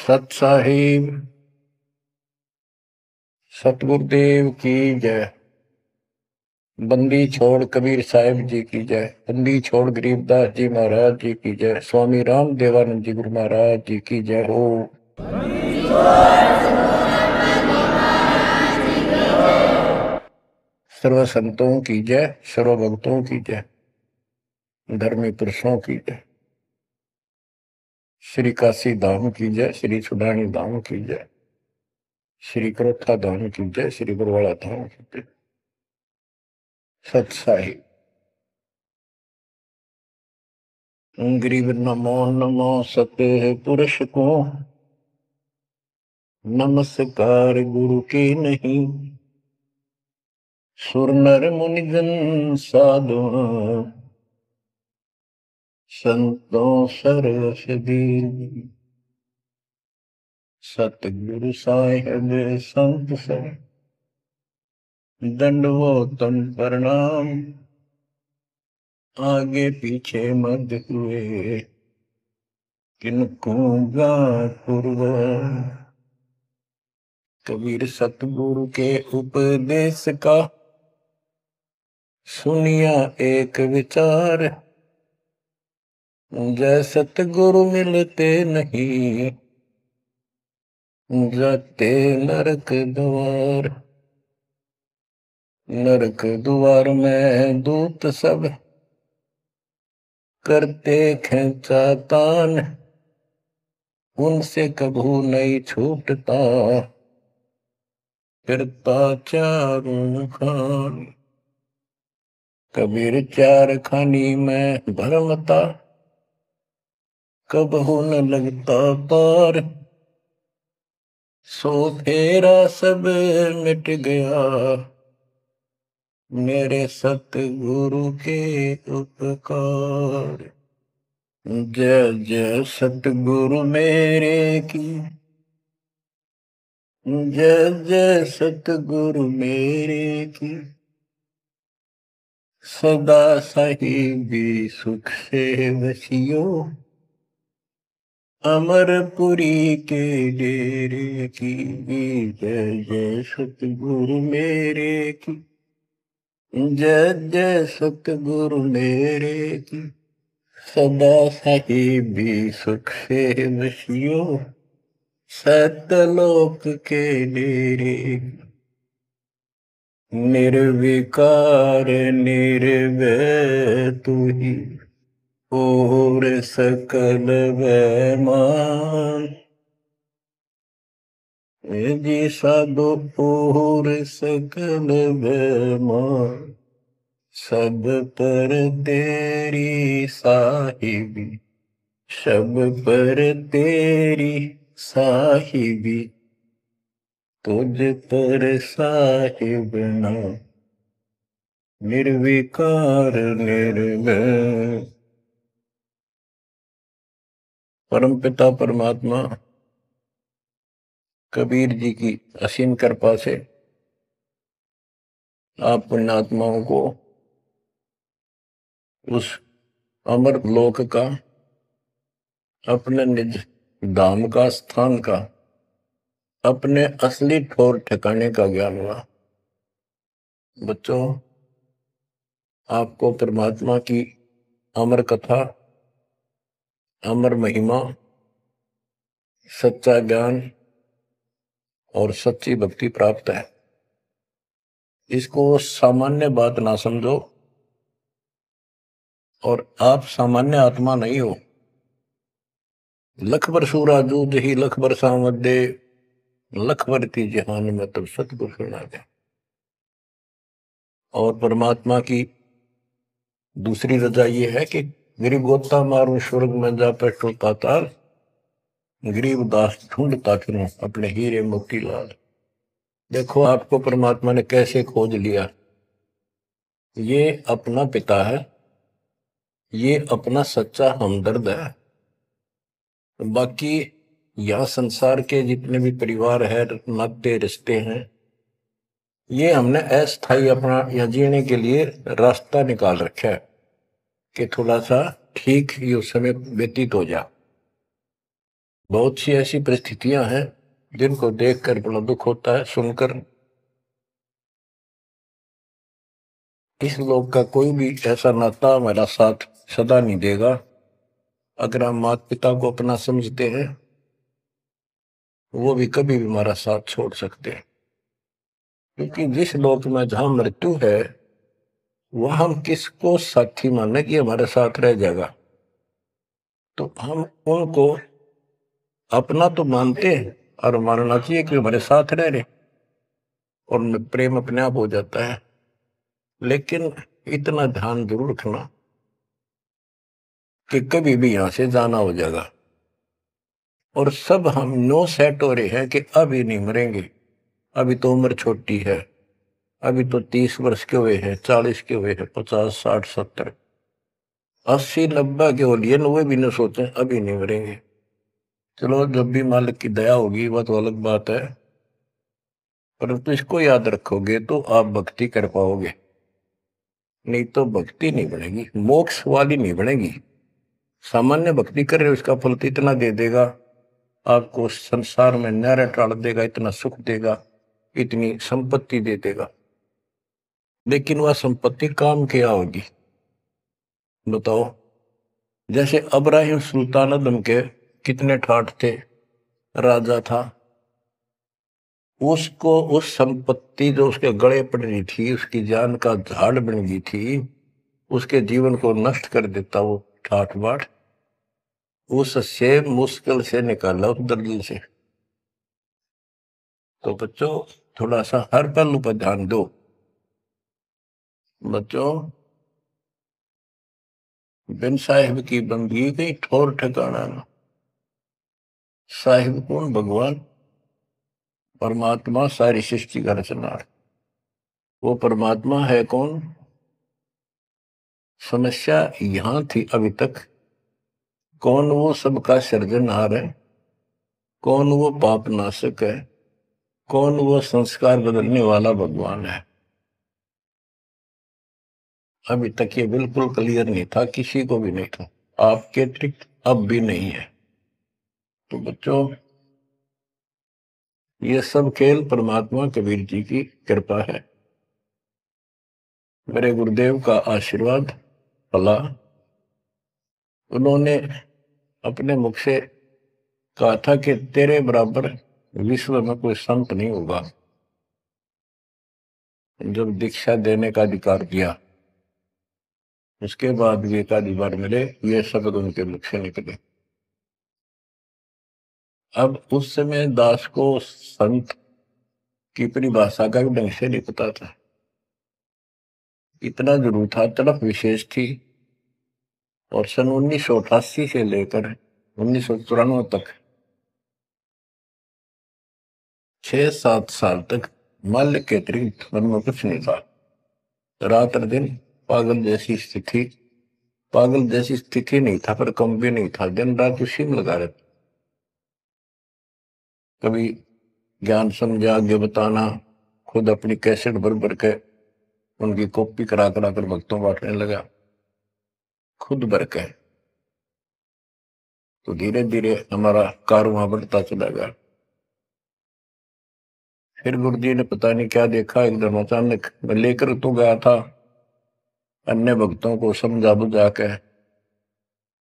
सत साहिब सतगुरुदेव की जय। बंदी छोड़ कबीर साहिब जी की जय। बंदी छोड़ गरीबदास जी महाराज जी की जय। स्वामी राम देवानंद जी गुरु महाराज जी की जय हो। सर्व संतों की जय, सर्व भक्तों की जय, धर्मी पुरुषों की जय। श्री काशी धाम की जय, श्री सुडानी धाम की जय, श्री करोथा धाम की जय, श्री गुरुवाड़ा धाम की जय। सत साहिब गरीब नमो नमो सत्य पुरुष को, नमस्कार गुरु की नहीं। सुर नर मुनिजन साधु, संतों सरसदी। सतगुरु साहिब संत सब, दंडवतन प्रणाम। आगे पीछे मत हुए, किनको पूर्व। कबीर सतगुरु के उपदेश का, सुनिया एक विचार। जय सतगुरु मिलते नहीं, जाते नरक द्वार। नरक द्वार में दूत सब, करते खेचा तान। उनसे कभू नहीं छूटता, फिरता चारों खान। कबीर चार खानी में भरमता, कबहू न लगता पार। सो फेरा सब मिट गया, मेरे सतगुरु के उपकार। जय जय सतगुरु मेरे की, जय जय सतगुरु मेरे की। सदा साहिबी सुख से वसियो, अमरपुरी के डेरे की। जय जय सतगुरु मेरे की, जय जय सतगुरु मेरे की। सदा साहिबी सुख से वसियो, सतलोक के डेरे। निर्विकार निर्भय तू ही, और सकल वैमान। जी साधो और सकल वैमान। सब पर तेरी साहिबी, सब पर तेरी साहिबी। तुझ पर साहिब ना, निर्विकार निर्भय। परम पिता परमात्मा कबीर जी की असीम कृपा से आप पुण्यात्माओं को उस अमर लोक का, अपने निज धाम का, स्थान का, अपने असली ठौर ठिकाने का ज्ञान हुआ। बच्चों, आपको परमात्मा की अमर कथा, अमर महिमा, सच्चा ज्ञान और सच्ची भक्ति प्राप्त है। इसको सामान्य बात ना समझो, और आप सामान्य आत्मा नहीं हो। लख बर सूरा जूझ ही लख बर सामद दे, लख बरती जहान में तब सतगुरु सुना दे। और परमात्मा की दूसरी रजा ये है कि गरीब गोता मारू स्वर्ग में जा बैठो पाताल। गरीब दास ढूंढता फिरूं अपने हीरे मोती लाल। देखो आपको परमात्मा ने कैसे खोज लिया। ये अपना पिता है, ये अपना सच्चा हमदर्द है। बाकी यह संसार के जितने भी परिवार है, नाते रिश्ते हैं, ये हमने अस्थाई अपना या जीने के लिए रास्ता निकाल रखा है कि थोड़ा सा ठीक ये समय व्यतीत हो जा। बहुत सी ऐसी परिस्थितियां हैं जिनको देखकर बड़ा दुख होता है सुनकर। इस लोक का कोई भी ऐसा नाता हमारा साथ सदा नहीं देगा। अगर हम माता पिता को अपना समझते हैं, वो भी कभी भी हमारा साथ छोड़ सकते हैं। क्योंकि जिस लोक में जहां मृत्यु है, वह हम किसको साथी माने कि हमारे साथ रह जाएगा। तो हम उनको अपना तो मानते हैं और मानना चाहिए कि हमारे साथ रह रहे, और प्रेम अपने आप हो जाता है। लेकिन इतना ध्यान जरूर रखना कि कभी भी यहां से जाना हो जाएगा। और सब हम नो सेट हो रहे हैं कि अभी नहीं मरेंगे, अभी तो उम्र छोटी है, अभी तो 30 वर्ष के हुए हैं, 40 के हुए हैं, 50, 60, 70, 80, 90 के हो लिए, 90 भी न सोचे अभी नहीं मरेंगे। चलो जब भी मालिक की दया होगी वह तो अलग बात है, परंतु इसको याद रखोगे तो आप भक्ति कर पाओगे। नहीं तो भक्ति नहीं बनेगी, मोक्ष वाली नहीं बनेगी। सामान्य भक्ति कर रहे हो, इसका फल तो इतना दे देगा, आपको संसार में न्यारे टाल देगा, इतना सुख देगा, इतनी संपत्ति दे देगा। लेकिन वह संपत्ति काम क्या होगी बताओ। जैसे अब्राहिम सुल्तान आदम के कितने ठाठ थे, राजा था, उसको उस संपत्ति जो उसके गले पड़ रही थी, उसकी जान का झाड़ बन गई थी, उसके जीवन को नष्ट कर देता वो ठाठ बाट, उससे मुश्किल से निकाला उस दर्द से। तो बच्चों थोड़ा सा हर पहलू पर ध्यान दो। बच्चों बिन साहिब की बंदगी कहीं ठोर ठिकाना ना। साहिब कौन? भगवान परमात्मा, सारी सृष्टि का रचनार। वो परमात्मा है कौन? समस्या यहां थी अभी तक, कौन वो सबका सृजनहार है, कौन वो पाप नाशक है, कौन वो संस्कार बदलने वाला भगवान है। अभी तक ये बिल्कुल क्लियर नहीं था, किसी को भी नहीं था, आपके अतिरिक्त अब भी नहीं है। तो बच्चों ये सब खेल परमात्मा कबीर जी की कृपा है, मेरे गुरुदेव का आशीर्वाद फला। उन्होंने अपने मुख से कहा था कि तेरे बराबर विश्व में कोई संत नहीं होगा। जब दीक्षा देने का अधिकार दिया, उसके बाद भी एक आधी बार मिले, ये शब्द उनके मुख से निकले। अब उस समय दास को संत की परिभाषा का भी ढंग से नहीं पता था, इतना जरूर था, तड़प विशेष थी। और सन 1988 से लेकर 1994 तक 6-7 साल तक माल्य के अतिरिक्त मन में कुछ नहीं था। रात और दिन पागल जैसी स्थिति, पागल जैसी स्थिति नहीं था पर कम भी नहीं था, दिन रात उसी में लगा रहता। कभी ज्ञान समझा आगे बताना, खुद अपनी कैसेट भर भर के उनकी कॉपी करा करा कर भक्तों बांटने लगा, खुद भर के। तो धीरे धीरे हमारा कारवां बढ़ता चला गया। फिर गुरु जी ने पता नहीं क्या देखा, एकदम अचानक मैं लेकर तो गया था अन्य भक्तों को समझा बुझा के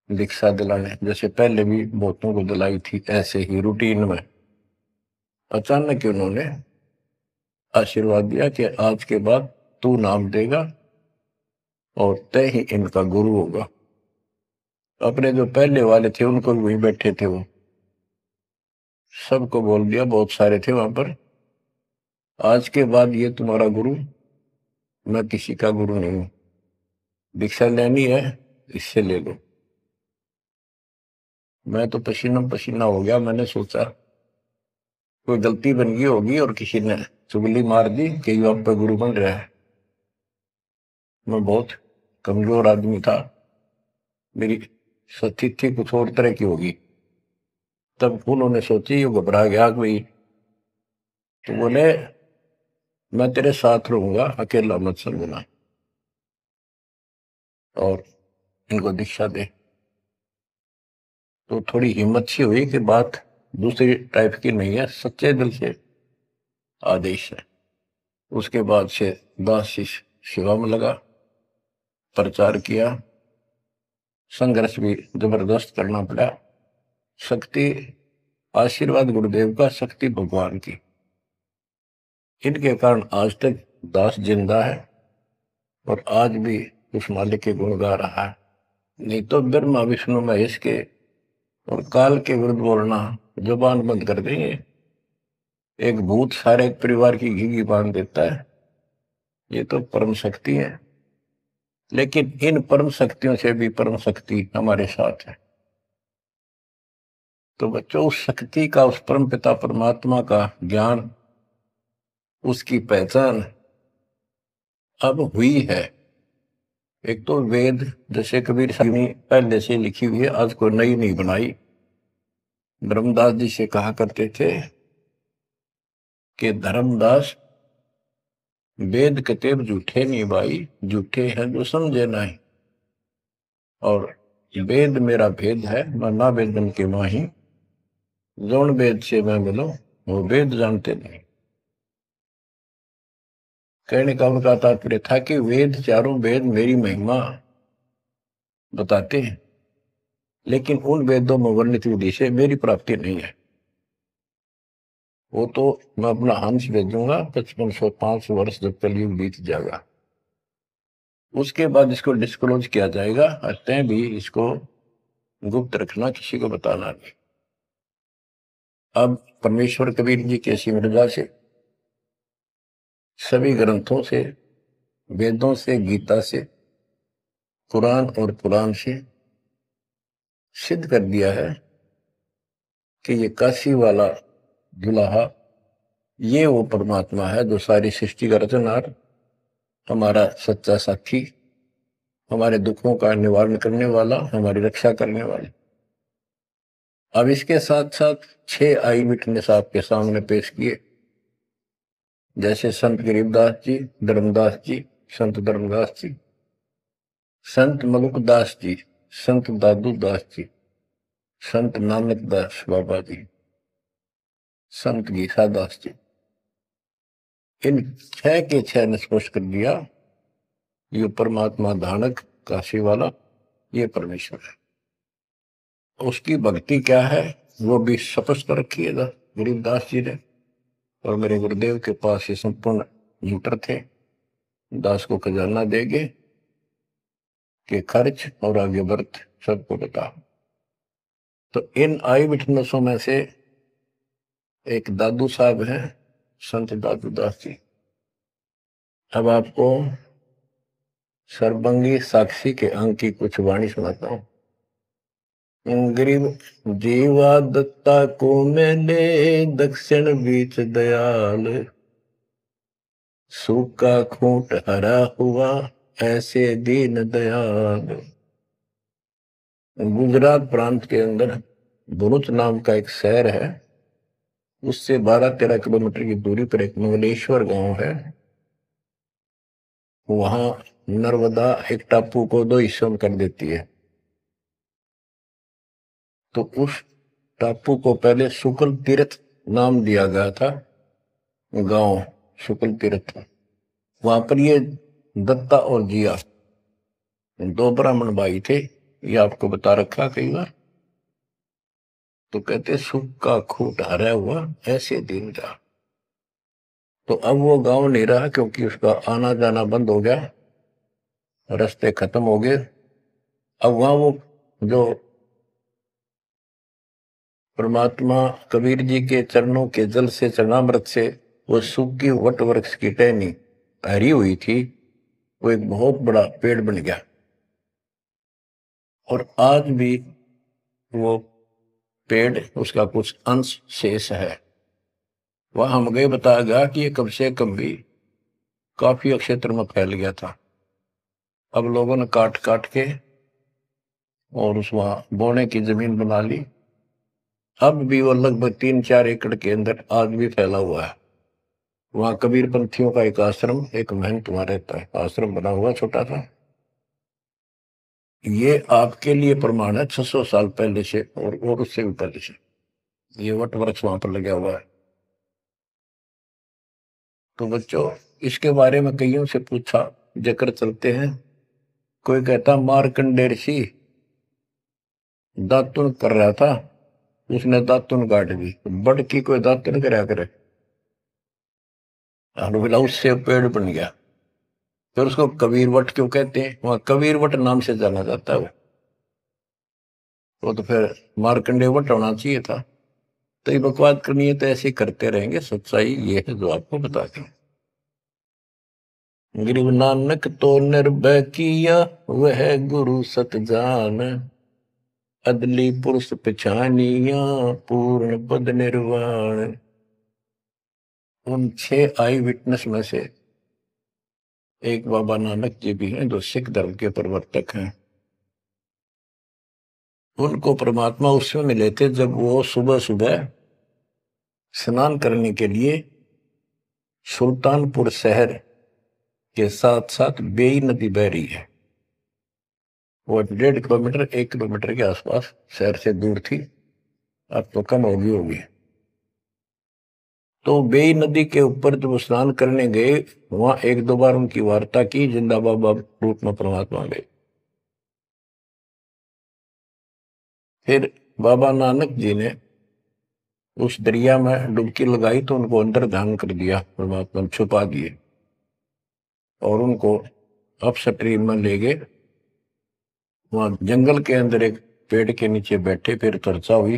दीक्षा दिलाने, जैसे पहले भी बहुतों को दिलाई थी, ऐसे ही रूटीन में। अचानक उन्होंने आशीर्वाद दिया कि आज के बाद तू नाम देगा और तय ही इनका गुरु होगा। अपने जो पहले वाले थे उनको भी वहीं बैठे थे, वो सबको बोल दिया, बहुत सारे थे वहां पर, आज के बाद ये तुम्हारा गुरु, मैं किसी का गुरु नहीं हूं, दीक्षा लेनी है इससे ले लो। मैं तो पसीना पसीना हो गया, मैंने सोचा कोई गलती बन गई होगी और किसी ने चुगली मार दी कि ये आप पे गुरु बन रहा है। मैं बहुत कमजोर आदमी था, मेरी स्थिति कुछ और तरह की होगी। तब उन्होंने सोची, ये घबरा गया कोई, तो बोले मैं तेरे साथ रहूंगा, अकेला मत समझना, और इनको दीक्षा दे। तो थोड़ी हिम्मत सी हुई कि बात दूसरी टाइप की नहीं है, सच्चे दिल से आदेश है। उसके बाद से दास शिष्य सेवा में लगा, प्रचार किया, संघर्ष भी जबरदस्त करना पड़ा। शक्ति आशीर्वाद गुरुदेव का, शक्ति भगवान की, इनके कारण आज तक दास जिंदा है और आज भी उस मालिक के गुण गा रहा है। नहीं तो ब्रह्मा विष्णु महेश के और काल के विरुद्ध बोलना जुबान बंद कर देंगे। एक भूत सारे परिवार की घी बांध देता है, ये तो परम शक्ति है। लेकिन इन परम शक्तियों से भी परम शक्ति हमारे साथ है। तो बच्चों, उस शक्ति का, उस परम पिता परमात्मा का ज्ञान, उसकी पहचान अब हुई है। एक तो वेद, जैसे कबीर साहब ने पहले से लिखी हुई है, आज कोई नई नहीं बनाई। धर्मदास जी से कहा करते थे कि धर्मदास, वेद कतेब झूठे नहीं भाई, झूठे हैं जो समझे नहीं। और वेद मेरा भेद है, मैं ना वेदन के माही, जौन वेद से मैं मिलो वो वेद जानते नहीं। कहने का उनका तात्पर्य था कि वेद, चारों वेद मेरी महिमा बताते हैं, लेकिन उन वेदों में वर्णित विधि से मेरी प्राप्ति नहीं है। वो तो मैं अपना हंस भेजूंगा 5505 वर्ष जब कलयुग बीत जाएगा, उसके बाद इसको डिस्क्लोज किया जाएगा। तय भी इसको गुप्त रखना, किसी को बताना नहीं। अब परमेश्वर कबीर जी की ऐसी मृदा से, सभी ग्रंथों से, वेदों से, गीता से, कुरान और पुराण से सिद्ध कर दिया है कि ये काशी वाला दुल्हा, ये वो परमात्मा है जो सारी सृष्टि का रचनहार, हमारा सच्चा साथी, हमारे दुखों का निवारण करने वाला, हमारी रक्षा करने वाला। अब इसके साथ साथ 6 आई विटनेस आपके सामने पेश किए, जैसे संत गरीबदास जी, धर्मदास जी, संत धर्मदास जी, संत मलुकदास जी, संत दादू दास जी, संत नानक दास बाबा जी, संत गीता दास जी। इन 6 के 6 ने स्पष्ट कर दिया, ये परमात्मा धानक काशी वाला, ये परमेश्वर है। उसकी भक्ति क्या है वो भी स्पष्ट रखिएगा गरीबदास जी ने। और मेरे गुरुदेव के पास ये संपूर्ण मीटर थे, दास को खजाना देंगे कि खर्च और आगे वर्त सबको बता। तो इन आई विटनेसों में से एक दादू साहब हैं, संत दादू दास जी। अब आपको सर्वंगी साक्षी के अंक की कुछ वाणी सुनाता हूं। गरीब जीवा दत्ता को मैंने, दक्षिण बीच दयाल, सूखा खूंट हरा हुआ ऐसे दीन दयाल। गुजरात प्रांत के अंदर भरूच नाम का एक शहर है, उससे 12-13 किलोमीटर की दूरी पर एक मंगलेश्वर गांव है। वहां नर्मदा एक टापू को 2 हिस्सों में कर देती है। तो उस टापू को पहले शुक्ल तीर्थ नाम दिया गया था, गांव शुक्ल तीर्थ। वहां पर ये दत्ता और जिया 2 ब्राह्मण भाई थे, ये आपको बता रखा कई बार। तो कहते सूखा खूंट हरा हुआ ऐसे दिन का। तो अब वो गांव नहीं रहा, क्योंकि उसका आना जाना बंद हो गया, रास्ते खत्म हो गए। अब वहां वो जो परमात्मा कबीर जी के चरणों के जल से, चरणामृत से वो सूखी वट वृक्ष की टहनी हरी हुई थी, वो एक बहुत बड़ा पेड़ बन गया। और आज भी वो पेड़, उसका कुछ अंश शेष है। वह हम गए, बताया गया कि ये कम से कम भी काफी क्षेत्र में फैल गया था। अब लोगों ने काट काट के और उस वहां बोने की जमीन बना ली। अब भी वो लगभग 3-4 एकड़ के अंदर आज भी फैला हुआ है। वहां कबीर पंथियों का एक आश्रम, एक महंत वहां रहता है, आश्रम बना हुआ छोटा सा। ये आपके लिए प्रमाण है 600 साल पहले से और उससे भी पहले से ये वट वृक्ष वहां पर लगा हुआ है। तो बच्चों इसके बारे में कईयों से पूछा, जकर चलते हैं। कोई कहता मार्कंडेय ऋषि दातुन कर रहा था, उसने दातुन काट दी। बड़ की कोई दातुन कराया करे, और बोला उससे पेड़ बन गया। फिर उसको कबीर वट क्यों कहते हैं, वहां कबीर वट नाम से जाना जाता है वो तो फिर मार्कंडेय वट होना चाहिए था। तो ये बकवाद करनी है तो ऐसे ही करते रहेंगे, सच्चाई ये है जो आपको बता दें। गरीब नानक तो निर्भय किया, वह गुरु सत जान, अदली पुरुष पछानिया, पूर्ण पद निर्वाण। उन 6 आई विटनेस में से एक बाबा नानक जी भी हैं, जो सिख धर्म के प्रवर्तक हैं। उनको परमात्मा उसमें मिले थे जब वो सुबह सुबह स्नान करने के लिए सुल्तानपुर शहर के साथ साथ बेई नदी बह रही है, वो 1.5 किलोमीटर 1 किलोमीटर के आसपास शहर से दूर थी, अब तो कम होगी। तो बेई नदी के ऊपर जब स्नान करने गए, वहां 1-2 बार उनकी वार्ता की, जिंदा बाबा रूप में परमात्मा गए। फिर बाबा नानक जी ने उस दरिया में डुबकी लगाई तो उनको अंदर ध्यान कर दिया, परमात्मा छुपा दिए और उनको अपस्ट्रीम में ले गए। वहां जंगल के अंदर एक पेड़ के नीचे बैठे, फिर चर्चा हुई,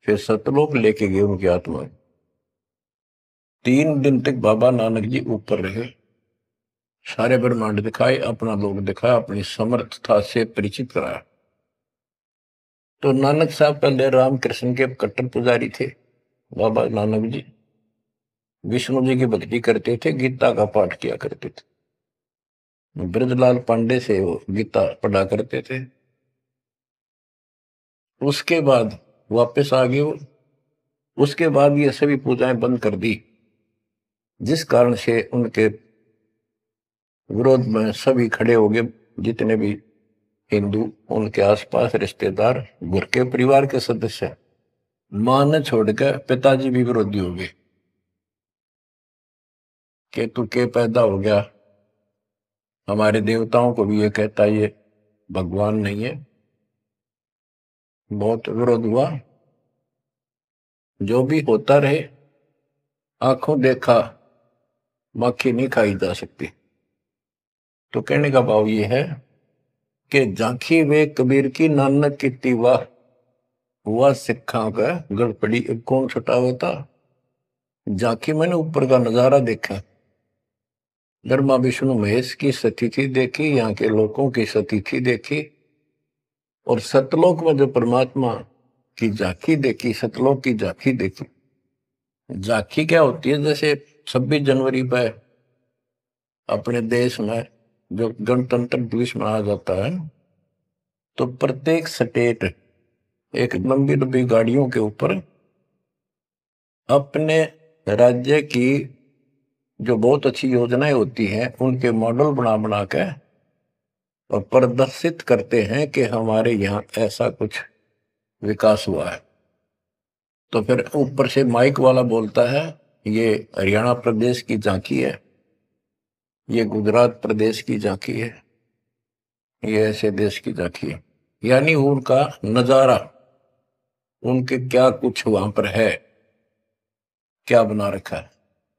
फिर सतलोक लेके गए उनकी आत्मा। 3 दिन तक बाबा नानक जी ऊपर रहे, सारे ब्रह्मांड दिखाए, अपना लोक दिखाया, अपनी समर्थता से परिचित कराया। तो नानक साहब पहले रामकृष्ण के कट्टर पुजारी थे। बाबा नानक जी विष्णु जी की भक्ति करते थे, गीता का पाठ किया करते थे। ब्रजलाल पांडे से वो गीता पढ़ा करते थे। उसके बाद वापस आ गए वो। उसके बाद ये सभी पूजाएं बंद कर दी, जिस कारण से उनके विरोध में सभी खड़े हो गए, जितने भी हिंदू, उनके आसपास रिश्तेदार, घर के परिवार के सदस्य। मां ने छोड़कर पिताजी भी विरोधी हो गए कि तू के पैदा हो गया, हमारे देवताओं को भी ये कहता ये भगवान नहीं है। बहुत विरोध हुआ, जो भी होता रहे, आंखों देखा मक्खी नहीं खाई जा सकती। तो कहने का भाव ये है कि झांकी वे कबीर की नानक की वाह, हुआ सिखा का गड़पड़ी कौन छुटावता। झांकी मैंने ऊपर का नजारा देखा, ब्रह्मा विष्णु महेश की स्थिति देखी, यहाँ के लोगों की स्थिति देखी, और सतलोक में जो परमात्मा की झांकी देखी, सतलोक की झांकी देखी। झांकी क्या होती है, जैसे 26 जनवरी पर अपने देश में जो गणतंत्र दिवस मनाया जाता है, तो प्रत्येक स्टेट एक लंबी लंबी गाड़ियों के ऊपर अपने राज्य की जो बहुत अच्छी योजनाएं होती हैं उनके मॉडल बना बना के और प्रदर्शित करते हैं कि हमारे यहाँ ऐसा कुछ विकास हुआ है। तो फिर ऊपर से माइक वाला बोलता है ये हरियाणा प्रदेश की झांकी है, ये गुजरात प्रदेश की झांकी है, ये ऐसे देश की झांकी है। यानी उनका नजारा, उनके क्या कुछ वहां पर है, क्या बना रखा है।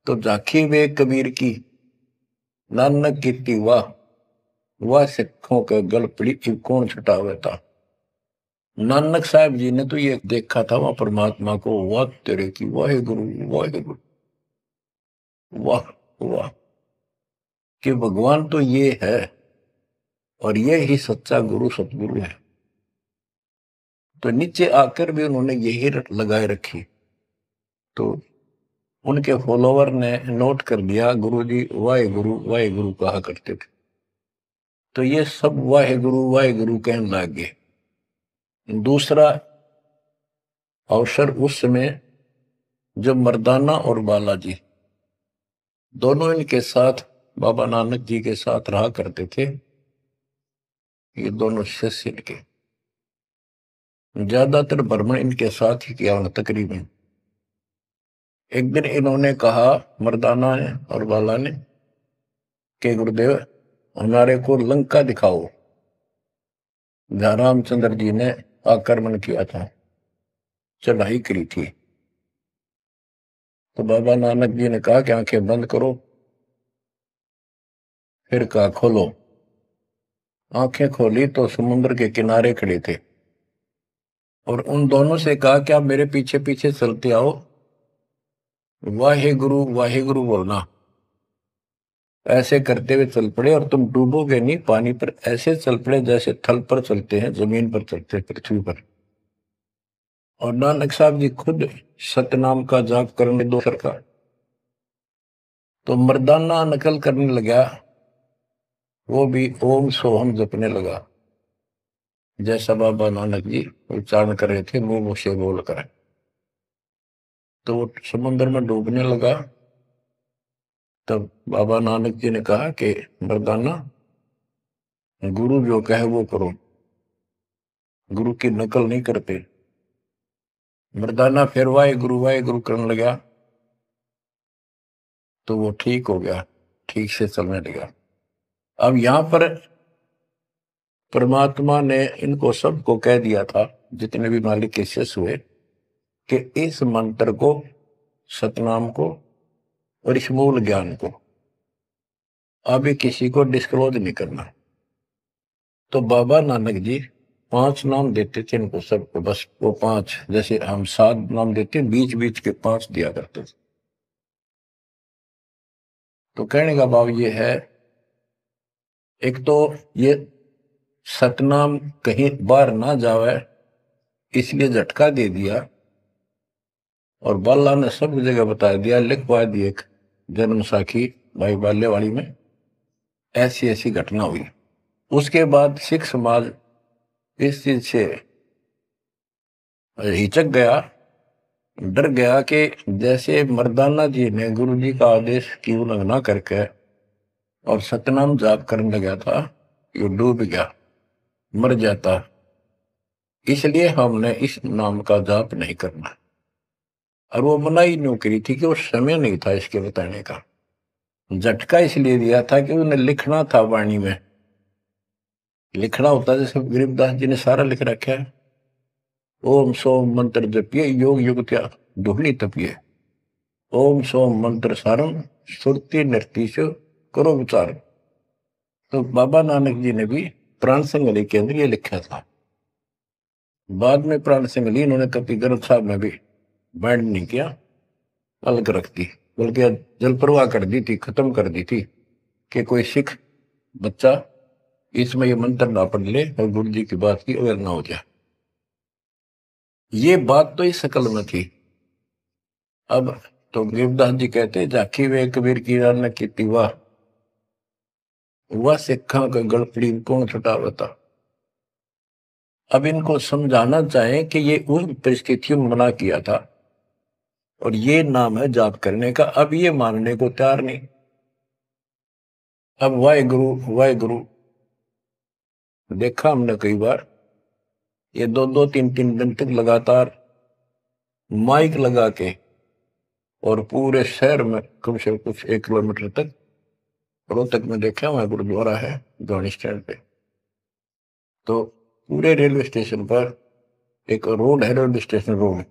तो झांकी वे कबीर की नानक की वाह, वह सिखों के गल पड़ी कौन छुटावे था। नानक साहब जी ने तो ये देखा था वहां परमात्मा को, वाह तेरे की वाहे गुरु वाहे गुरु, वाह वाह, कि भगवान तो ये है और ये ही सच्चा गुरु सतगुरु है। तो नीचे आकर भी उन्होंने यही लगाए रखी। तो उनके फॉलोवर ने नोट कर दिया, गुरु जी वाहे गुरु कहा करते थे। तो ये सब वाहे गुरु कहने लग गए। दूसरा अवसर उस समय जब मर्दाना और बालाजी दोनों इनके साथ बाबा नानक जी के साथ रहा करते थे, ये दोनों शिष्य इनके, ज्यादातर भ्रमण इनके साथ ही किया उन्होंने तकरीबन। एक दिन इन्होंने कहा, मर्दाना ने और बाला ने, कि गुरुदेव हमारे को लंका दिखाओ, जहां रामचंद्र जी ने आक्रमण किया था, चढ़ाई करी थी। तो बाबा नानक जी ने कहा कि आंखें बंद करो, फिर कहा खोलो। आंखें खोली तो समुद्र के किनारे खड़े थे, और उन दोनों से कहा कि आप मेरे पीछे पीछे चलते आओ, वाहे गुरु बोलना। ऐसे करते हुए चल पड़े, और तुम डूबोगे नहीं पानी पर, ऐसे चल पड़े जैसे थल पर चलते हैं, जमीन पर चलते हैं, पृथ्वी पर। और नानक साहब जी खुद सतनाम का जाप करने दो सरकार, तो मर्दाना नकल करने लगा, वो भी ओम सोहम जपने लगा, जैसा बाबा नानक जी उच्चारण कर रहे थे मुंह से बोल कर। तो वो समुद्र में डूबने लगा। तब बाबा नानक जी ने कहा कि मर्दाना, गुरु जो कहे वो करो, गुरु की नकल नहीं करते। मर्दाना फिर वाहे गुरु करने लगा, तो वो ठीक हो गया, ठीक से चलने लगा। अब यहां पर परमात्मा ने इनको सबको कह दिया था, जितने भी मालिक के शिष्य हुए, कि इस मंत्र को, सतनाम को और इस मूल ज्ञान को अभी किसी को डिस्क्लोज नहीं करना। तो बाबा नानक जी 5 नाम देते थे इनको सबको, बस वो 5, जैसे हम 7 नाम देते, बीच बीच के 5 दिया करते थे। तो कहने का भाव ये है, एक तो ये सतनाम कहीं बाहर ना जावे, इसलिए झटका दे दिया, और बाला ने सब जगह बता दिया, लिखवा दी एक जन्म साखी भाई बाल्यवाड़ी में, ऐसी ऐसी घटना हुई। उसके बाद सिख समाज इस चीज से हिचक गया, डर गया कि जैसे मर्दाना जी ने गुरु जी का आदेश की उल्लंघना करके और सतनाम जाप करने लगा था, ये डूब गया, मर जाता, इसलिए हमने इस नाम का जाप नहीं करना। और वो मनाही नहीं करी थी कि वो समय नहीं था इसके बताने का। झटका इसलिए दिया था कि उन्हें लिखना था वाणी में, लिखना होता जैसे गरीबदास जी ने सारा लिख रखा है, ओम सोम मंत्र जपिए, योग युग त्या दुहनी तपिए, ओम सोम मंत्र सारम, सुरति नृत्य करो विचार। तो बाबा नानक जी ने भी प्राण संगली के अंदर ये लिखा था। बाद में प्राण संगली इन्होंने कभी ग्रंथ साहब में भी बैंड नहीं किया, अलग रख दी, बल्कि जल प्रवाह कर दी थी, खत्म कर दी थी, कि कोई सिख बच्चा इसमें ये मंत्र ना पढ़ ले और गुरु जी की बात की अवेयर ना हो जाए। ये बात तो इस शकल में थी। अब तो गरीबदास जी कहते, जाखी वे कबीर की रान की वाह, वह सिखा का गड़पड़ी कौन छुटावता। अब इनको समझाना चाहें कि ये उन परिस्थितियों में मना किया था, और ये नाम है जाप करने का, अब ये मानने को तैयार नहीं। अब वाहे गुरु देखा हमने कई बार, ये 2-2 3-3 दिन तक लगातार माइक लगा के, और पूरे शहर में कम से कम कुछ 1 किलोमीटर तक, रोहतक में देखा वहां गुरुद्वारा है गाड़ी स्टैंड पे, तो पूरे रेलवे स्टेशन पर एक रोड है, रेलवे स्टेशन रोड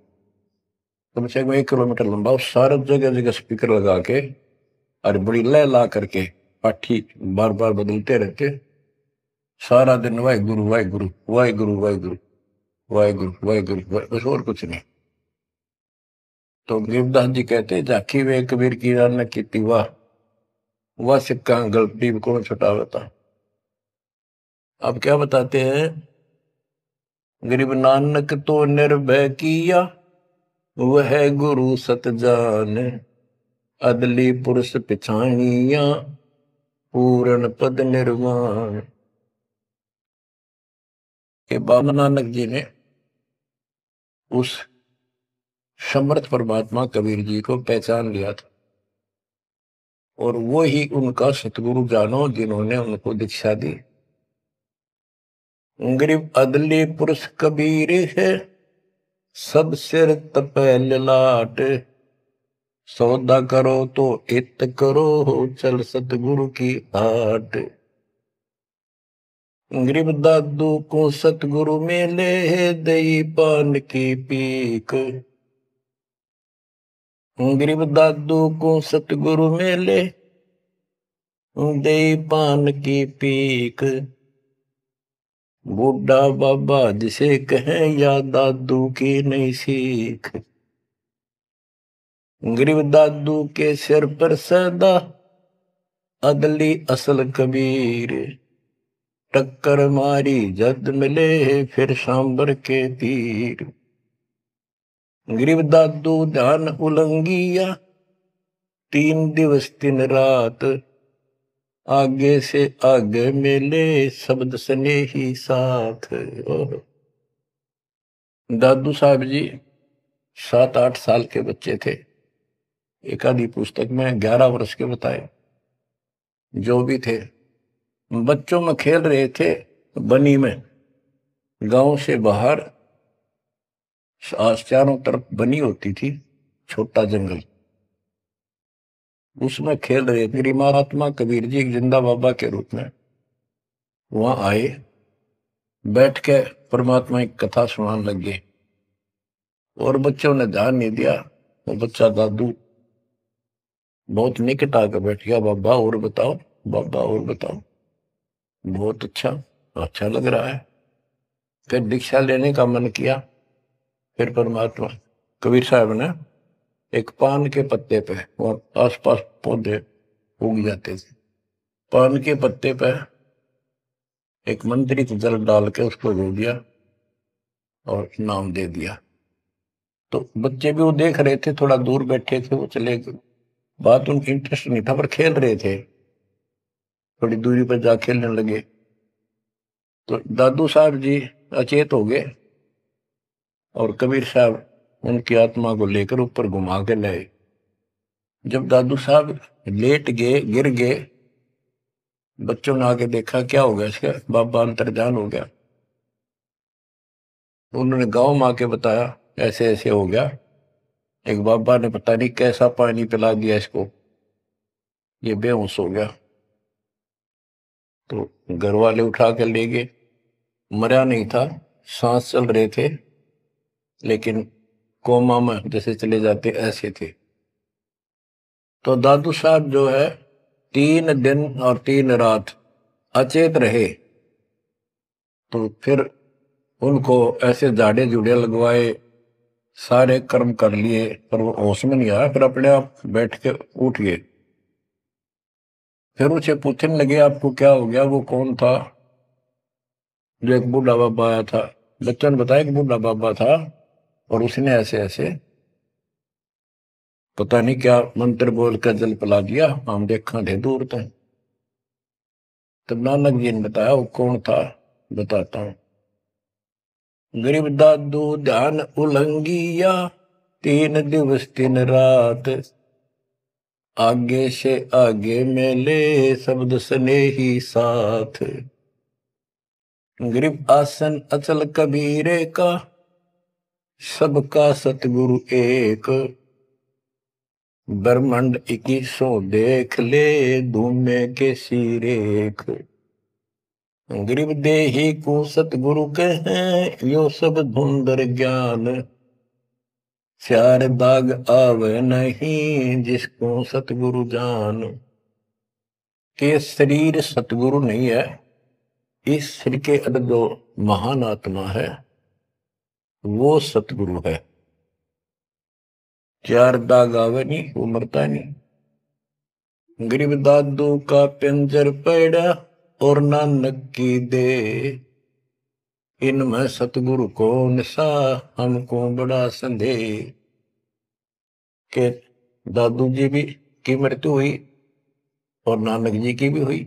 कम से कम 1 किलोमीटर लंबा, उस सारे जगह जगह स्पीकर लगा के और बड़ी लय ला करके पाठी बार बार बदलते रहते, सारा दिन वाहे गुरु वाहे गुरु वाहे गुरु वाहे गुरु वाहे गुरु वाहे गुरु, बस और कुछ नहीं। तो गरीबदास जी कहते, जाखी वे कबीर की रान की वाह, वह सिक्का गलती कौन छुटावता। अब क्या बताते हैं, गरीब नानक तो निर्भय किया, वह गुरु सत जान, अदली पुरुष पिछानिया, पूर्ण पद निर्वाण। के बाबा नानक जी ने उस समर्थ परमात्मा कबीर जी को पहचान लिया था, और वो ही उनका सतगुरु जानो, जिन्होंने उनको दीक्षा दी। गरीब अदली पुरुष कबीर है, सब सिर तपे ललाट। सौदा करो तो इत करो, चल सतगुरु की हाट। गरीब दादू को सतगुरु मेले, दई पान की पीक। गरीब दादू को सतगुरु मेले, दई पान की पीक। बूढ़ा बाबा जिसे कहें, या दादू की नई सीख। गरीब दादू के सिर पर सदा, अदली असल कबीर। टक्कर मारी जद मिले, फिर सांबर के तीर। गरीब दादू ध्यान उलंगिया, 3 दिवस 3 रात। आगे से आगे मिले, शब्द स्नेही साथ। दादू साहब जी 7-8 साल के बच्चे थे। एक आधी पुस्तक में 11 वर्ष के बताए। जो भी थे, बच्चों में खेल रहे थे बनी में। गांव से बाहर चारों तरफ बनी होती थी, छोटा जंगल, उसमें खेल रहे थे। महात्मा कबीर जी जिंदा बाबा के रूप में वहां आए, बैठ के परमात्मा की कथा सुनाने लगे और बच्चों ने ध्यान नहीं दिया। वो बच्चा दादू बहुत निकट आकर बैठ गया, बाबा और बताओ, बाबा और बताओ। बहुत अच्छा, अच्छा लग रहा है। फिर दीक्षा लेने का मन किया। फिर परमात्मा कबीर साहब ने एक पान के पत्ते पे, और आसपास पौधे उग जाते थे, पान के पत्ते पे एक मंत्रित जल डाल के उसको रो दिया और नाम दे दिया। तो बच्चे भी वो देख रहे थे, थोड़ा दूर बैठे थे, वो चले गए। बात उनकी इंटरेस्ट नहीं था, पर खेल रहे थे। थोड़ी दूरी पर जा खेलने लगे तो दादू साहब जी अचेत हो गए और कबीर साहब उनकी आत्मा को लेकर ऊपर घुमा के लाए। जब दादू साहब लेट गए, गिर गए, बच्चों ने आके देखा क्या हो गया इसका, बाबा अंतर्ध्यान हो गया। उन्होंने गांव में आके बताया ऐसे ऐसे हो गया। एक बाबा ने पता नहीं कैसा पानी पिला दिया इसको, ये बेहोश हो गया। तो घर वाले उठा कर ले गए। मरा नहीं था, सांस चल रहे थे, लेकिन कोमा में जैसे चले जाते ऐसे थे। तो दादू साहब जो है 3 दिन और 3 रात अचेत रहे। तो फिर उनको ऐसे झाड़े झूड़े लगवाए, सारे कर्म कर लिए, पर वो होश में नहीं आया। फिर अपने आप बैठ के उठ गए। फिर उसे पूछने लगे आपको क्या हो गया, वो कौन था। जो एक बूढ़ा बाबा आया था। बच्चों ने बताया कि बूढ़ा बाबा था और उसने ऐसे ऐसे पता नहीं क्या मंत्र बोल कर जल पिला दिया, हम देखा थे दूर थे। तब नानक जी ने बताया वो कौन था, बताता हूं। गरीब दादू ध्यान उलंगिया, 3 दिवस 3 रात। आगे से आगे मेले, शब्द स्नेही साथ। गरीब आसन अचल कबीरे का, सबका सतगुरु एक। ब्रह्मांड 2100 देख ले, धूमे के सिरेख। गरीब देही को सतगुरु कहें, यो सब धुंधर ज्ञान। स्यार दाग आवे नहीं, जिसको सतगुरु जान। के शरीर सतगुरु नहीं है, इस शरीर के अंदर जो महान आत्मा है वो सतगुरु है। चार दाग आवे नहीं, वो मरता नहीं। गरीब दादू का पिंजर पड़ा, और नानक की दे। इनमें सतगुरु को निशा, हमको बड़ा संदेह। के दादू जी भी की मृत्यु हुई और नानक जी की भी हुई।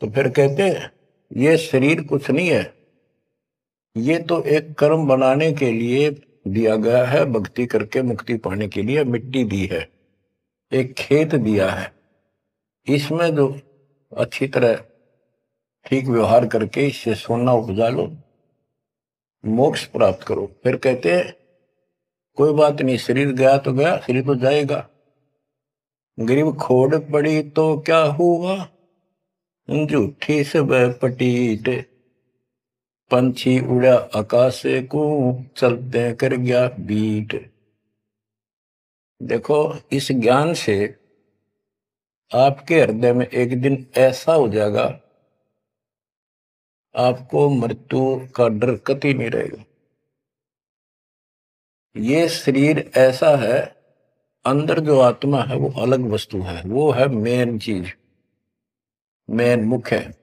तो फिर कहते हैं ये शरीर कुछ नहीं है, ये तो एक कर्म बनाने के लिए दिया गया है, भक्ति करके मुक्ति पाने के लिए मिट्टी दी है, एक खेत दिया है। इसमें जो अच्छी तरह ठीक व्यवहार करके इससे सोना उपजा लो, मोक्ष प्राप्त करो। फिर कहते हैं कोई बात नहीं, शरीर गया तो गया, शरीर तो जाएगा। गरीब खोड़ पड़ी तो क्या हुआ, झूठी सब पटीट, पंछी उड़ा आकाश को, चलते कर गया बीट। देखो, इस ज्ञान से आपके हृदय में एक दिन ऐसा हो जाएगा, आपको मृत्यु का डर कतई नहीं रहेगा। ये शरीर ऐसा है, अंदर जो आत्मा है वो अलग वस्तु है, वो है मेन चीज, मेन मुख्य है।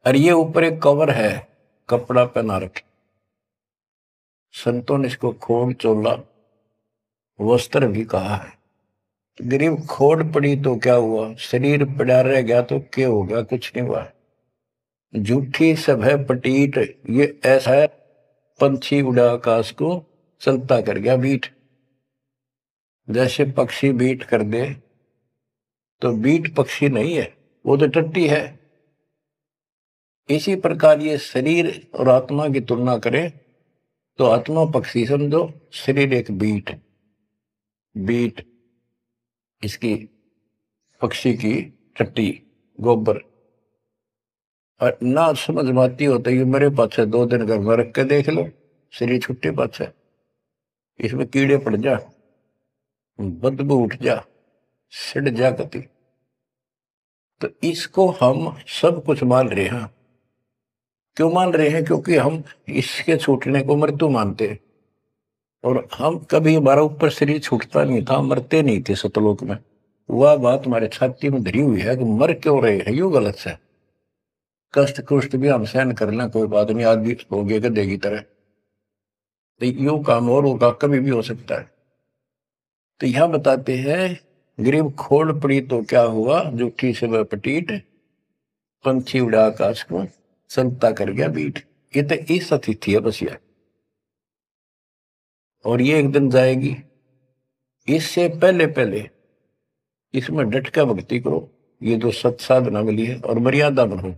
और ये ऊपर एक कवर है, कपड़ा पहना रखे। संतों ने इसको खोड़ चोला वस्त्र भी कहा है। गरीब खोड़ पड़ी तो क्या हुआ, शरीर पड़ा रह गया तो क्या हो गया, कुछ नहीं हुआ। झूठी सब है पटीट, ये ऐसा है पंछी उड़ा आकाश को, चलता कर गया बीट। जैसे पक्षी बीट कर दे तो बीट पक्षी नहीं है, वो तो टट्टी है। इसी प्रकार ये शरीर और आत्मा की तुलना करें तो आत्मा पक्षी समझो, शरीर एक बीट, बीट इसकी पक्षी की टट्टी, गोबर। और ना समझ में आती होता है, मेरे पास 2 दिन घर में रख के देख लो, शरीर छुट्टे पास है, इसमें कीड़े पड़ जा, बदबू उठ जा, सिड़ जा गति। तो इसको हम सब कुछ मान रहे हैं। क्यों मान रहे हैं, क्योंकि हम इसके छूटने को मृत्यु मानते हैं। और हम कभी, हमारा ऊपर शरीर छूटता नहीं था, मरते नहीं थे सतलोक में। वह बात हमारे छाती में धरी हुई है कि मर क्यों रहे हैं, यू गलत है। कष्ट कुष्ट भी हम सहन कर लें, कोई बात नहीं, आदमी हो गए गधे की तरह, तो यू काम और होगा, कभी भी हो सकता है। तो यह बताते हैं गरीब खोड़ पड़ी तो क्या हुआ, जूठी से वह पटीट, पंछी उड़ा आकाश को, चलता कर गया बीट। ये तो इस अतिथि है बस यह, और ये एक दिन जाएगी। इससे पहले पहले इसमें डट कर भक्ति करो, ये जो सत साधना मिली है, और मर्यादा बनो।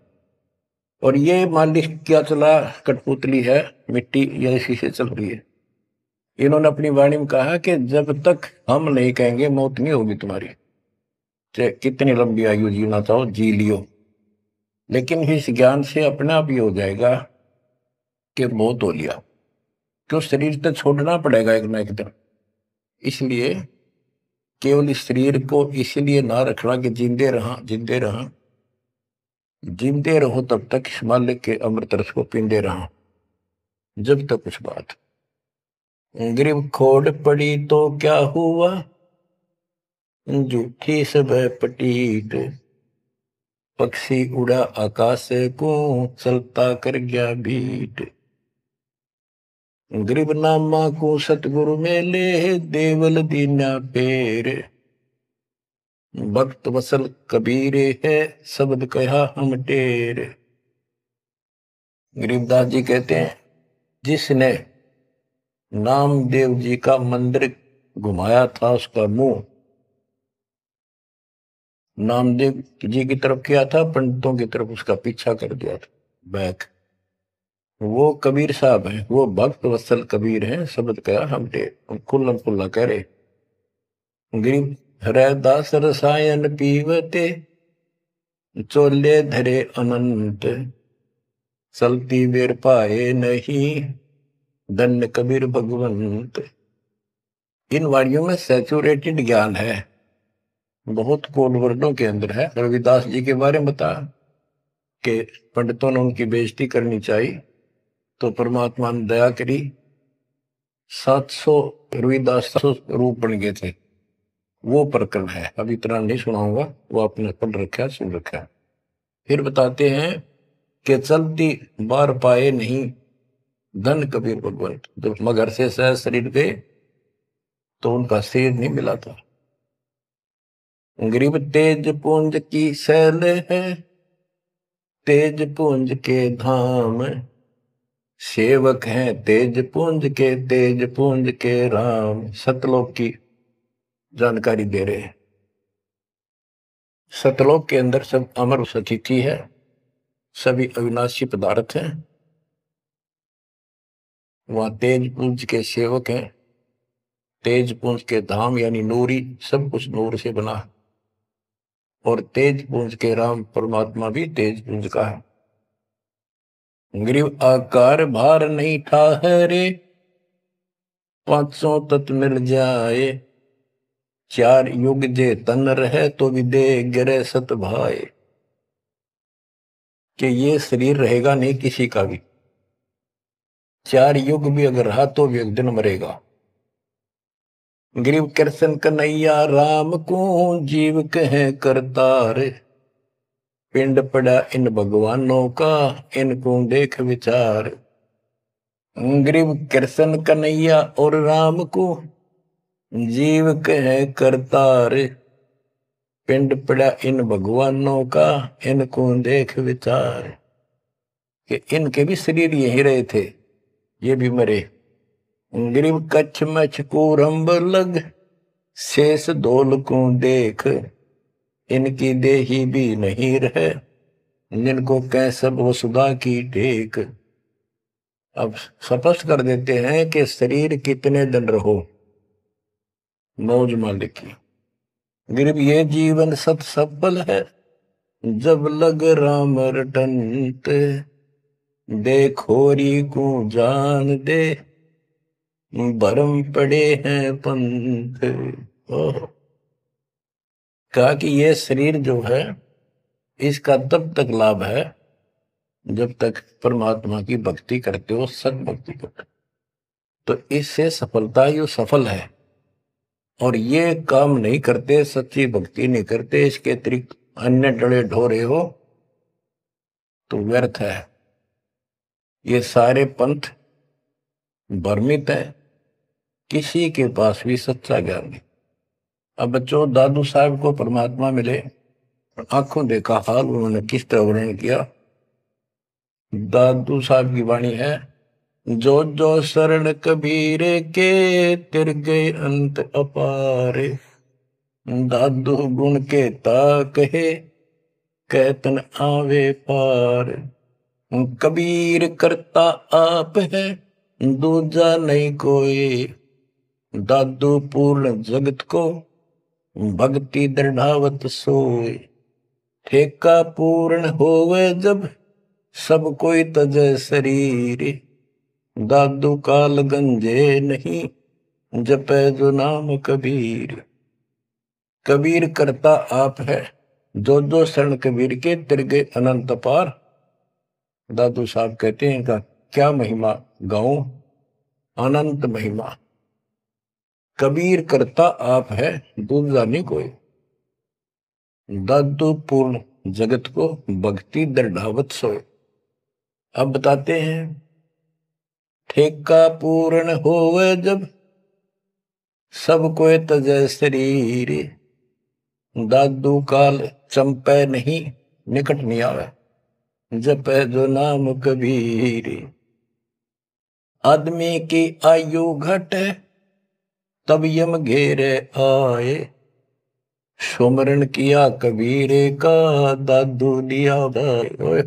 और ये मालिक क्या चला, कठपुतली है, मिट्टी या इसी से चल रही है। इन्होंने अपनी वाणी में कहा कि जब तक हम नहीं कहेंगे मौत नहीं होगी तुम्हारी, चाहे कितनी लंबी आयु जीना चाहो जी लियो। लेकिन इस ज्ञान से अपने आप ये हो जाएगा कि मौत हो लिया, क्यों शरीर तो छोड़ना पड़ेगा एक ना एक दिन। इसलिए केवल इस शरीर को इसीलिए ना रखना कि जिंदे रहा, जिंदे रहा, जिंदे रहो तब तक इस मालिक के अमृत रस को पींदे रहा, जब तक कुछ बात। गरीब खोड़ पड़ी तो क्या हुआ, झूठी सब पटीट, पक्षी उड़ा आकाश को, चलता कर गया बीट। गरीब नामा को सतगुरु मेले, देवल दीना पेर, भक्त वसल कबीरे है, शब्द कहा हम टेर। गरीबदास जी कहते हैं जिसने नामदेव जी का मंदिर घुमाया था, उसका मुंह नामदेव जी की तरफ किया था, पंडितों की तरफ उसका पीछा कर दिया था, बैक। वो कबीर साहब हैं, वो भक्त वत्सल कबीर हैं, शब्द कहा हम टेर, खुल्लम खुल्ला कह रहे। गरीब हरदास रसायन पीवते, चोले धरे अनंत, चलती बेर पाए नहीं, धन्य कबीर भगवंत। इन वाणियों में सैचुरेटेड ज्ञान है, बहुत कोड वर्डों के अंदर है। रविदास जी के बारे में बता कि पंडितों ने उनकी बेइज्जती करनी चाहिए तो परमात्मा ने दया करी, 700 रविदास 700 रूप बन गए थे। वो प्रकरण है, अब इतना नहीं सुनाऊंगा, वो आपने पढ़ रखा है, सुन रखा है। फिर बताते हैं कि चलती बार पाए नहीं, धन कबीर भगवंत। जब मगर से सह शरीर गए तो उनका शरीर नहीं मिला था। गरीब तेज पुंज की शैल है, तेज पुंज के धाम, सेवक हैं तेज पुंज के, तेज पुंज के राम। सतलोक की जानकारी दे रहे हैं। सतलोक के अंदर सब अमर सतिथि है, सभी अविनाशी पदार्थ हैं। वहां तेज पुंज के सेवक हैं। तेज पुंज के धाम यानी नूरी, सब कुछ नूर से बना है। और तेज पुंज के राम परमात्मा भी तेज पुंज का है। ग्रीव आकार भार नहीं ठहरे, 500 तत् मिल जाए। 4 युग जे तन रहे तो विदे गिरे सत भाए। कि ये शरीर रहेगा नहीं किसी का भी, 4 युग भी अगर रहा तो भी एक दिन मरेगा। ग्रीव कृष्ण कन्हैया राम को जीव कहे करतार। पिंड पड़ा इन भगवानों का, इनको देख विचार। ग्रीव कृष्ण कन्हैया और राम को जीव कहे करतार। पिंड पड़ा इन भगवानों का, इनको देख विचार। कि इनके भी शरीर यही रहे थे, ये भी मरे। ग्रीव कच्छ मछ को रंब लग, शेष धोल को देख। इनकी देही भी नहीं रहे, जिनको कह सब वसुधा की टेक। अब स्पष्ट कर देते हैं कि शरीर कितने दिन रहो, मौज मालिक की। गिरब ये जीवन सत सफल है, जब लग राम रटंत। देखोरी को जान दे, भरम पड़े हैं पंथ। कहा कि ये शरीर जो है इसका तब तक लाभ है जब तक परमात्मा की भक्ति करते हो, सत भक्ति करते हो, तो इससे सफलता यो सफल है। और ये काम नहीं करते, सच्ची भक्ति नहीं करते, इसके अतिरिक्त अन्य डले ढोरे हो तो व्यर्थ है। ये सारे पंथ भ्रमित है, किसी के पास भी सच्चा ज्ञान नहीं। अब बच्चों, दादू साहब को परमात्मा मिले, आंखों देखा हाल उन्होंने किस तरह वर्णन किया। दादू साहब की वाणी है, जो जो शरण कबीरे के, तिर गए अंत अपारे। दादू गुण के ता कहे, कहतन आवे पार। कबीर करता आप है, दूजा नहीं कोई। दादू पूर्ण जगत को, भक्ति दृढ़ावत सोए। ठेका पूर्ण होवे जब, सब कोई तजय शरीर। दादू काल गंजे नहीं, जपे जो नाम कबीर। कबीर करता आप है, जो शरण कबीर के, तिर गए अनंत पार। दादू साहब कहते हैं इनका क्या महिमा गाऊं, अनंत महिमा। कबीर करता आप है, दूसरा नहीं कोई। दादू पूर्ण जगत को, भक्ति दृढ़ावत सोए। अब बताते हैं, ठेका पूर्ण होवे जब, सब कोई तजय शरीर। दादू काल चंपे नहीं, निकट नहीं आवे। जपे जो नाम कबीर। आदमी की आयु घटे, तब यम घेरे आए। सुमरण किया कबीरे का, दादू लिया भाई।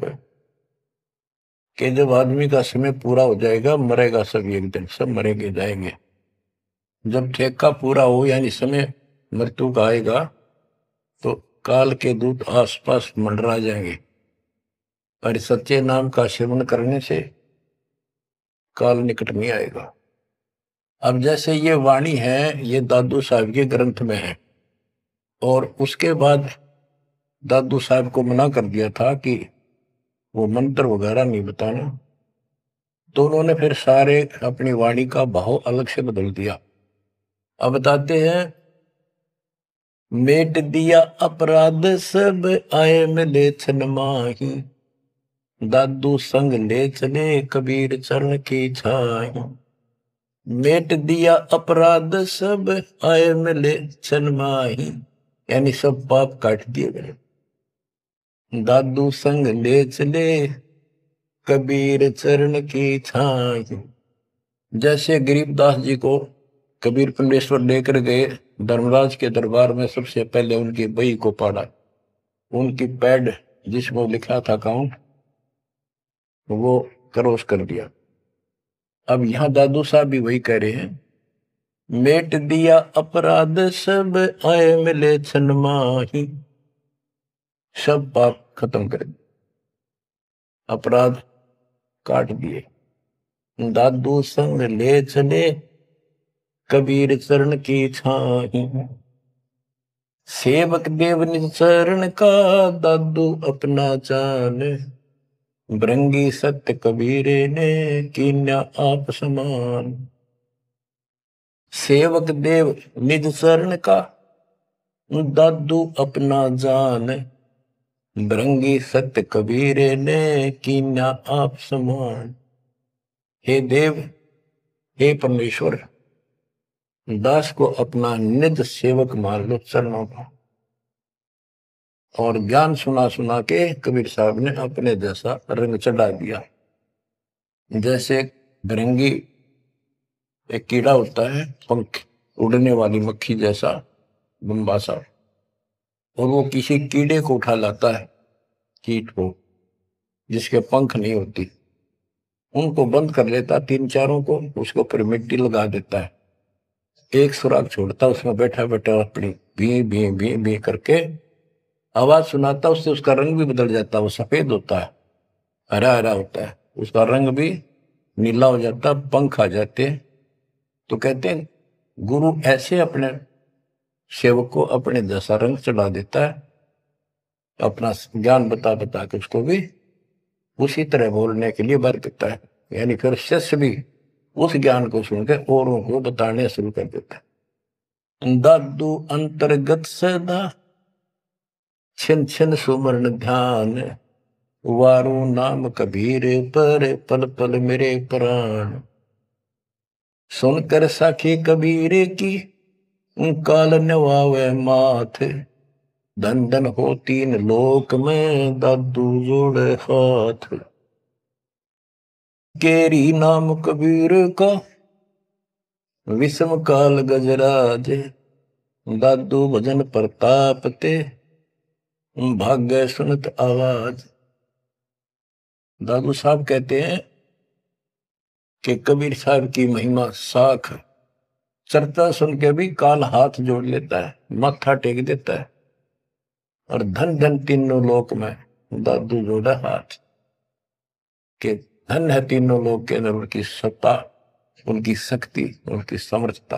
कि जब आदमी का समय पूरा हो जाएगा, मरेगा सब एक दिन, सब मरेंगे जाएंगे। जब ठेका पूरा हो यानी समय मृत्यु का आएगा, तो काल के दूत आसपास मंडरा जाएंगे। और सच्चे नाम का सेवन करने से काल निकट नहीं आएगा। अब जैसे ये वाणी है, ये दादू साहब के ग्रंथ में है, और उसके बाद दादू साहब को मना कर दिया था कि वो मंत्र वगैरह नहीं बताना, तो उन्होंने फिर सारे अपनी वाणी का भाव अलग से बदल दिया। अब बताते हैं, मेट दिया अपराध सब, आए मिले छन माही। दादू संग ले चले, कबीर चरण की छाही। मेट दिया अपराध सब, आए मिले छन माही। यानी सब पाप काट दिए गए। दादू संग ले चले, कबीर चरण की छाही। जैसे गरीबदास जी को कबीर पंडेश्वर लेकर गए धर्मराज के दरबार में, सबसे पहले उनकी बही को पढ़ा, उनकी पैड जिसमें लिखा था काउंट, वो क्रॉस कर दिया। अब यहां दादू साहब भी वही कह रहे हैं, मेट दिया अपराध सब आए मिले छन माही, सब पाप खत्म कर दिए, अपराध काट दिए। दादू संग ले चले कबीर चरण की छाही, सेवक देव निज चरण का दादू अपना जान, भृंगी सत्य कबीरे ने कीन्या आप समान। सेवक देव निज चरण का दादू अपना जान, भृंगी सत्य कबीरे ने कीन्या आप समान। हे देव, हे परमेश्वर, दास को अपना निज सेवक मान लो चरणों का। और ज्ञान सुना सुना के कबीर साहब ने अपने जैसा रंग चढ़ा दिया। जैसे भृंगी एक कीड़ा होता है, पंख उड़ने वाली मक्खी जैसा बम्बासा, और वो किसी कीड़े को उठा लाता है, कीट को जिसके पंख नहीं होती, उनको बंद कर लेता, तीन चारों को, उसके ऊपर मिट्टी लगा देता है, एक सुराग छोड़ता, उसमें बैठा बैठा अपनी भी भी भी भी करके आवाज सुनाता, उससे उसका रंग भी बदल जाता, वो सफेद होता है, हरा हरा होता है, उसका रंग भी नीला हो जाता, पंख आ जाते हैं। तो कहते हैं गुरु ऐसे अपने सेवक को अपने जैसा रंग चढ़ा देता है, अपना ज्ञान बता बता के उसको भी उसी तरह बोलने के लिए बर देता है। यानी फिर शिष्य भी उस ज्ञान को सुनकर औरों को बताने शुरू कर देता है। दादू अंतर्गत सदा छिन छिन सुमरण ध्यान, वारू नाम कबीर पर पल पल मेरे प्राण। सुनकर साखी कबीर की काल नवावे माथ, धन धन हो तीन लोक में दादू जोड़े हाथ। केरी नाम कबीर का विषम काल गजराज, दादू भजन प्रताप ते भाग्य सुनत आवाज। दादू साहब कहते हैं कि कबीर साहब की महिमा साख, चर्चा सुन के भी काल हाथ जोड़ लेता है, माथा टेक देता है, और धन धन तीनों लोक में दादू जोड़ा हाथ। के धन है तीनों लोक के अंदर उनकी सत्ता, उनकी शक्ति, उनकी समर्थता।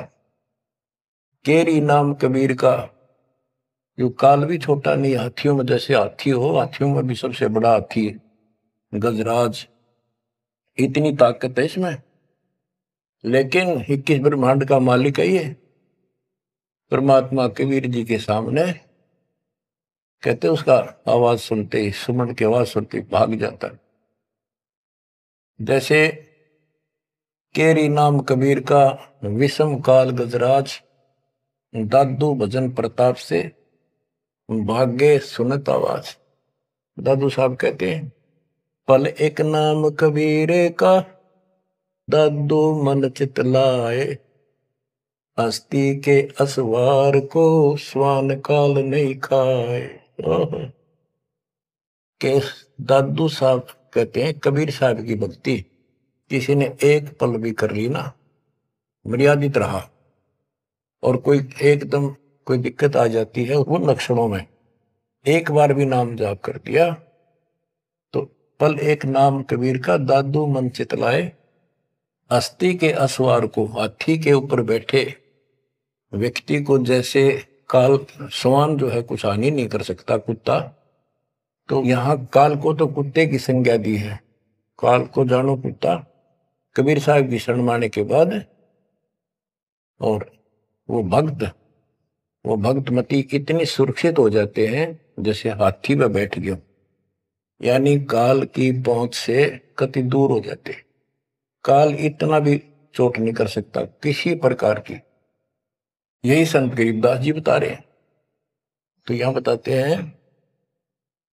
केरी नाम कबीर का, जो काल भी छोटा नहीं, हाथियों में जैसे हाथी हो, हाथियों में भी सबसे बड़ा हाथी गजराज, इतनी ताकत है इसमें। लेकिन 21 ब्रह्मांड का मालिक है ये परमात्मा। कबीर जी के सामने कहते उसका आवाज सुनते ही, सुमन की आवाज सुनते ही भाग जाता है। जैसे केरी नाम कबीर का विषम काल गजराज, दादू भजन प्रताप से भाग्य सुनत आवाज। दादू साहब कहते हैं पल एक नाम कबीरे का, दादू मन चित लाए, हस्ती के असवार को स्वान काल नहीं खाए। के दादू साहब कहते हैं कबीर साहब की भक्ति किसी ने एक पल भी कर ली ना, मर्यादित रहा, और कोई एकदम कोई दिक्कत आ जाती है वो लक्षणों में, एक बार भी नाम जाप कर दिया तो पल एक नाम कबीर का, दादू मन चितलाए, अस्थि के असवार को, हाथी के ऊपर बैठे व्यक्ति को जैसे काल, स्वान जो है कुछ हानि नहीं कर सकता, कुत्ता, तो यहां काल को तो कुत्ते की संज्ञा दी है, काल को जानो कुत्ता। कबीर साहब की शरण माने के बाद और वो भक्तमती इतने सुरक्षित हो जाते हैं जैसे हाथी में बैठ गए, यानी काल की पहुंच से कति दूर हो जाते। काल इतना भी चोट नहीं कर सकता किसी प्रकार की। यही संत गरीबदास जी बता रहे हैं। तो यहां बताते हैं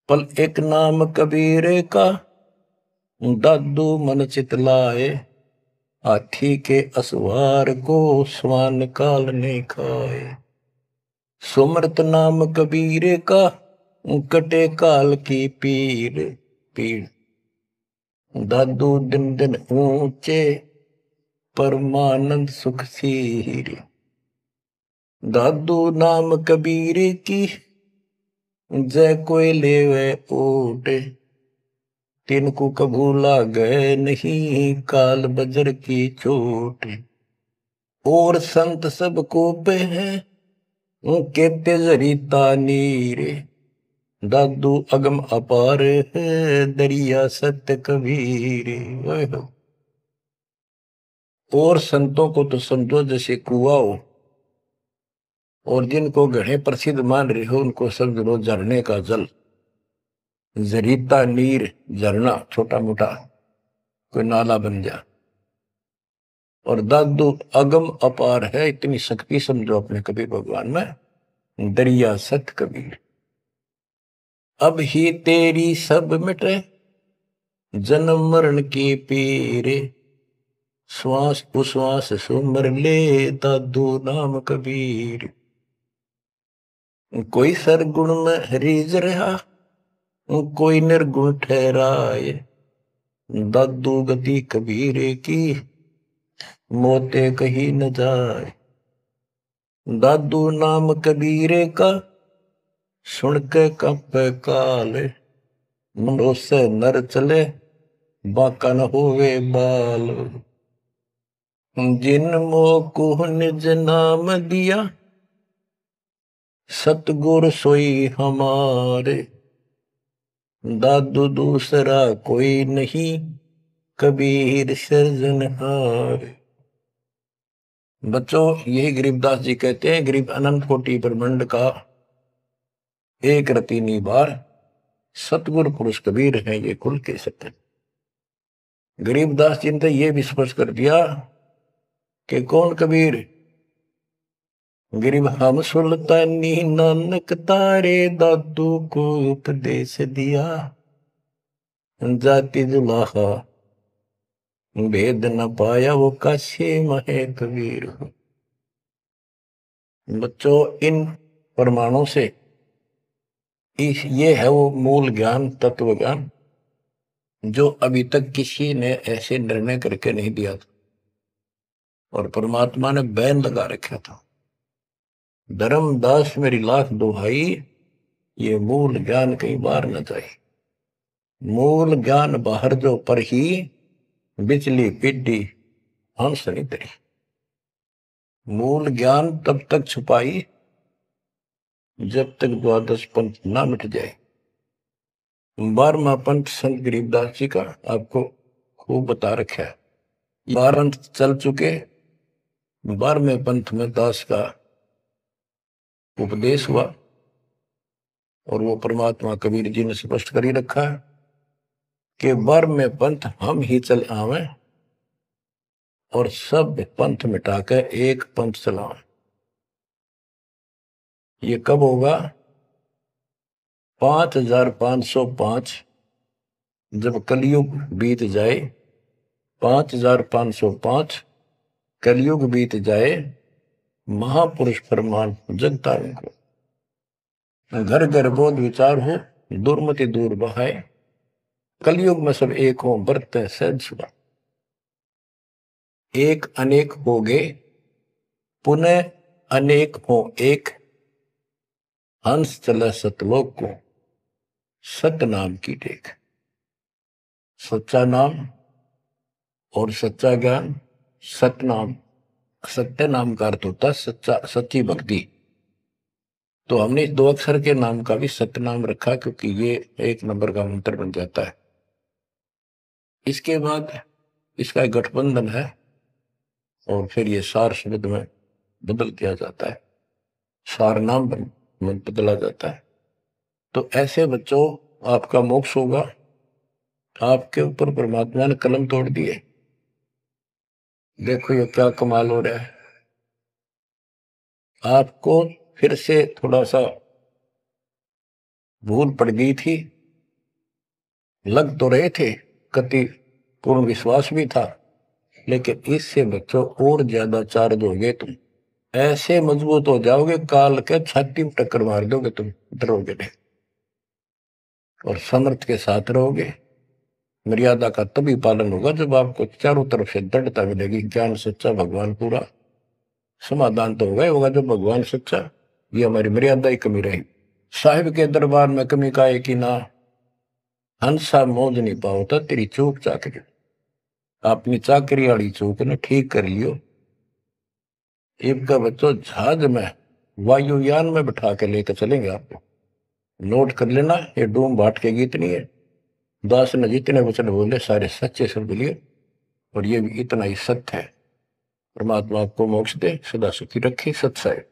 पल एक नाम कबीर का, दादू मन चितलाए, हाथी के असवार को स्वान काल ने खाए। सुमरत नाम कबीर का, कटे काल की पीर। दादू दिन दिन ऊंचे परमानंद सुख सीरे। दादू नाम कबीर की जय कोई लेवे ओटे। तिनको कभू लागे नहीं काल बजर की चोट। और संत सब को पे है कहते जरीता नीरे। दादू अगम अपार है दरिया सत्य कबीर। और संतों को तो समझो जैसे कुआ हो, और जिनको घड़े प्रसिद्ध मान रहे हो उनको समझ लो झरने का जल। जरीता नीर झरना छोटा मोटा कोई नाला बन जा। और दादू अगम अपार है, इतनी शक्ति समझो अपने कबीर भगवान में। दरिया सत कबीर अब ही तेरी सब मिटे जन्म मरण की पीरे। श्वास उश्वास सुमर ले दादू नाम कबीर। कोई सरगुण में रीझ रहा कोई निर्गुण ठहराए। दादू गति कबीर की मोते कहीं न जाए। दादू नाम कबीर का सुन के कंपे काले। मुंडो से नर चले बाका न होवे बाल। जिन मोको निज नाम दिया सतगुर सोई हमारे। दादू दूसरा कोई नहीं कबीर सृजनहार। बच्चों यही गरीबदास जी कहते हैं, गरीब अनंत कोटि ब्रह्मांड का एक रति निबार सतगुरु पुरुष कबीर है ये कुल के सत्य। गरीबदास जी ने ये भी स्पष्ट कर दिया कि कौन कबीर। गरीब हम सुल्तानी नानक तारे दादू को उपदेश दिया। जाति जुलाहा भेद न पाया वो काशी महे कबीर। बच्चों इन प्रमाणों से ये है वो मूल ज्ञान तत्व ज्ञान जो अभी तक किसी ने ऐसे निर्णय करके नहीं दिया था और परमात्मा ने बैन लगा रखा था। धर्मदास मेरी लाख दुहाई ये मूल ज्ञान कहीं बाहर न जाए। मूल ज्ञान बाहर जो पर ही बिजली पिड्डी हंस नहीं तरी। मूल ज्ञान तब तक छुपाई जब तक द्वादश पंथ ना मिट जाए। 12वां पंथ संत गरीबदास जी का आपको खूब बता रखा है। 12 पंथ चल चुके। 12वें पंथ में दास का उपदेश हुआ और वो परमात्मा कबीर जी ने स्पष्ट कर ही रखा है कि 12वें पंथ हम ही चल आवे और सब पंथ मिटाकर एक पंथ चलाओ। ये कब होगा? 5505 जब कलयुग बीत जाए। 5505 कलयुग बीत जाए। महापुरुष फरमान जगता को घर घर बोध विचार हो दुर्मति दूर बहाए। कलयुग में सब एक हो बरते सहज सुबह। एक अनेक हो गए पुनः अनेक हो एक। हंस चले सतलोक को सत नाम की टेक। सच्चा नाम और सच्चा ज्ञान। सत नाम सत्य नाम का अर्थ होता सच्चा सच्ची भक्ति। तो हमने 2 अक्षर के नाम का भी सत्य नाम रखा क्योंकि ये 1 नंबर का मंत्र बन जाता है। इसके बाद इसका एक गठबंधन है और फिर ये सार शब्द में बदल दिया जाता है। सार नाम बदला जाता है। तो ऐसे बच्चों आपका मोक्ष होगा। आपके ऊपर परमात्मा ने कलम तोड़ दिए। देखो ये क्या कमाल हो रहा है। आपको फिर से थोड़ा सा भूल पड़ गई थी। लग तो रहे थे, कति पूर्ण विश्वास भी था, लेकिन इससे बच्चों और ज्यादा चार्ज हो गए तुम। ऐसे मजबूत हो जाओगे काल के छाती में टक्कर मार दोगे तुम, डरोगे नहीं और समर्थ के साथ रहोगे। मर्यादा का तभी पालन होगा जब आपको चारों तरफ से दृढ़ता मिलेगी। ज्ञान सच्चा, भगवान पूरा। समाधान तो होगा ही होगा जब भगवान सच्चा। ये हमारी मर्यादा ही कमी रही। साहिब के दरबार में कमी का है कि ना, हंसा मौज नहीं पाओ था तेरी चूक चाकरी। अपनी चाकरी वाली चूक ने ठीक कर लियो। एक का बच्चों जहाज में वायुयान में बिठा के लेकर चलेंगे आपको। नोट कर लेना, ये डूम भाट के गीत नहीं है। दास ने जितने वचन बोले सारे सच्चे शब्द लिए, और ये भी इतना ही सत्य है। परमात्मा आपको मोक्ष दे, सदा सुखी रखे। सत्य है।